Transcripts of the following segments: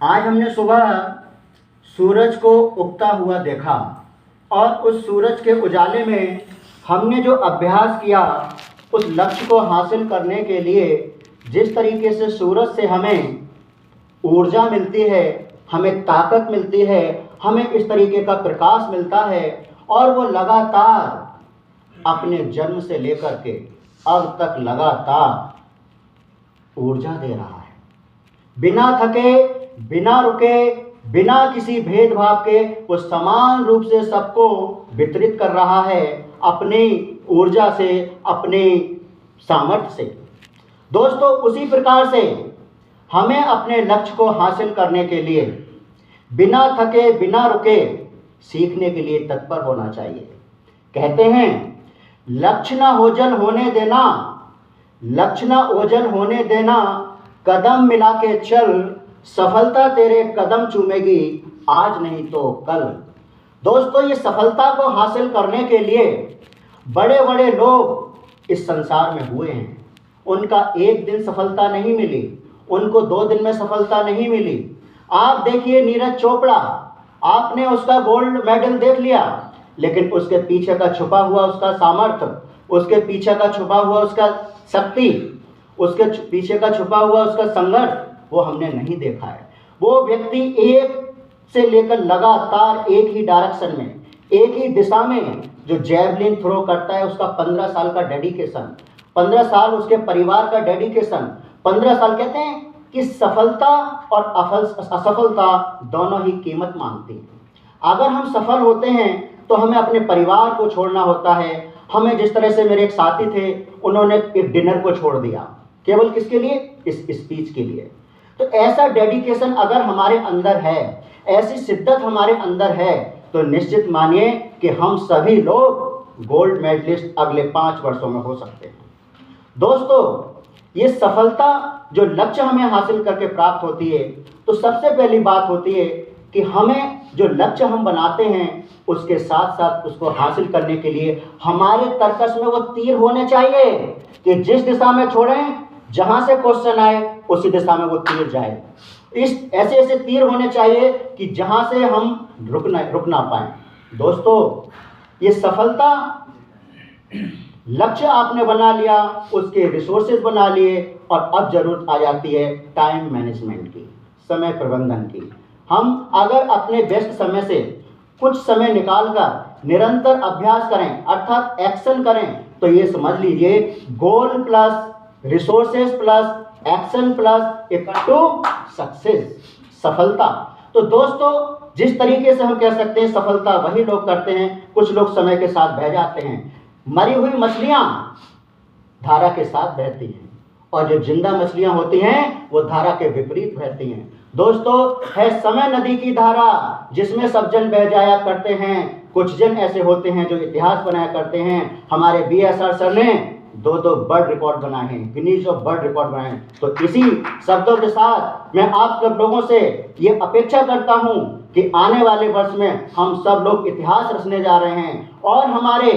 आज हमने सुबह सूरज को उगता हुआ देखा और उस सूरज के उजाले में हमने जो अभ्यास किया, उस लक्ष्य को हासिल करने के लिए जिस तरीके से सूरज से हमें ऊर्जा मिलती है, हमें ताकत मिलती है, हमें इस तरीके का प्रकाश मिलता है और वो लगातार अपने जन्म से लेकर के अब तक लगातार ऊर्जा दे रहा है, बिना थके, बिना रुके, बिना किसी भेदभाव के वो समान रूप से सबको वितरित कर रहा है अपनी ऊर्जा से, अपने सामर्थ्य से। दोस्तों, उसी प्रकार से हमें अपने लक्ष्य को हासिल करने के लिए बिना थके, बिना रुके सीखने के लिए तत्पर होना चाहिए। कहते हैं, लक्ष्य न ओझल होने देना, लक्ष्य न ओझल होने देना, कदम मिला के चल, सफलता तेरे कदम चूमेगी आज नहीं तो कल। दोस्तों, ये सफलता को हासिल करने के लिए बड़े बड़े लोग इस संसार में हुए हैं। उनका एक दिन सफलता नहीं मिली, उनको 2 दिन में सफलता नहीं मिली। आप देखिए नीरज चोपड़ा, आपने उसका गोल्ड मेडल देख लिया, लेकिन उसके पीछे का छुपा हुआ उसका सामर्थ्य, उसके पीछे का छुपा हुआ उसका शक्ति, उसके पीछे का छुपा हुआ उसका संघर्ष वो हमने नहीं देखा है। वो व्यक्ति एक से लेकर लगातार एक ही डायरेक्शन में, एक ही दिशा में जो जैवलिन थ्रो करता है, उसका 15 साल का डेडिकेशन, 15 साल उसके परिवार का डेडिकेशन, 15 साल। कहते हैं कि सफलता और असफलता दोनों ही कीमत मांगती हैं। अगर हम सफल होते हैं तो हमें अपने परिवार को छोड़ना होता है। हमें जिस तरह से मेरे एक साथी थे, उन्होंने एक डिनर को छोड़ दिया, केवल किसके लिए? इस स्पीच के लिए। तो ऐसा डेडिकेशन अगर हमारे अंदर है, ऐसी शिद्दत हमारे अंदर है, तो निश्चित मानिए कि हम सभी लोग गोल्ड मेडलिस्ट अगले 5 वर्षों में हो सकते हैं। दोस्तों, ये सफलता जो लक्ष्य हमें हासिल करके प्राप्त होती है, तो सबसे पहली बात होती है कि हमें जो लक्ष्य हम बनाते हैं, उसके साथ साथ उसको हासिल करने के लिए हमारे तर्कस में वो तीर होने चाहिए कि जिस दिशा में छोड़ें, जहां से क्वेश्चन आए उसी दिशा में वो तीर जाए। इस ऐसे तीर होने चाहिए कि जहां से हम रुक ना पाए। दोस्तों, ये सफलता लक्ष्य आपने बना लिया, उसके रिसोर्सेज बना लिए, और अब जरूरत आ जाती है टाइम मैनेजमेंट की, समय प्रबंधन की। हम अगर अपने व्यस्त समय से कुछ समय निकालकर निरंतर अभ्यास करें, अर्थात एक्शन करें, तो ये समझ लीजिए goal plus resources plus action plus equal to success, सफलता। तो दोस्तों, जिस तरीके से हम कह सकते हैं सफलता वही लोग करते हैं, कुछ लोग समय के साथ बह जाते हैं। मरी हुई मछलियां धारा के साथ बहती हैं और जो जिंदा मछलियां होती हैं वो धारा के विपरीत बहती हैं। दोस्तों, है समय नदी की धारा जिसमें सब जन बह जाया करते हैं, कुछ जन ऐसे होते हैं जो इतिहास बनाया करते हैं। हमारे BSR सर ने 2 वर्ल्ड रिकॉर्ड बनाए हैं, गिनीज ऑफ वर्ल्ड रिकॉर्ड बनाए हैं। तो इसी शब्दों के साथ मैं आप सब लोगों से ये अपेक्षा करता हूं कि आने वाले वर्ष में हम सब लोग इतिहास रचने जा रहे हैं। और हमारे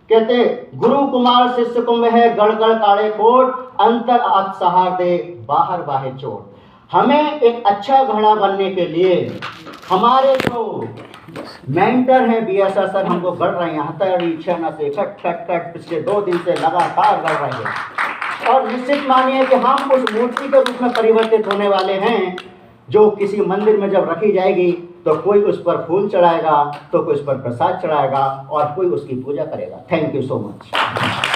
कहते गुरु कुमार शिष्य कुंभ है, गढ़ गढ़ काड़े कोट, अंतर आत्म सहार दे, बाहर बाहे चोट। हमें एक अच्छा घड़ा बनने के लिए हमारे जो मेंटर हैं BSR सर हमको गढ़ रहे हैं, हथेली छेना से खट खट खट पिछले 2 दिन से लगातार गढ़ रहे हैं। और निश्चित मानिए कि हम उस मूर्ति के रूप में परिवर्तित होने वाले हैं, जो किसी मंदिर में जब रखी जाएगी तो कोई उस पर फूल चढ़ाएगा, तो कोई उस पर प्रसाद चढ़ाएगा और कोई उसकी पूजा करेगा। Thank you so much.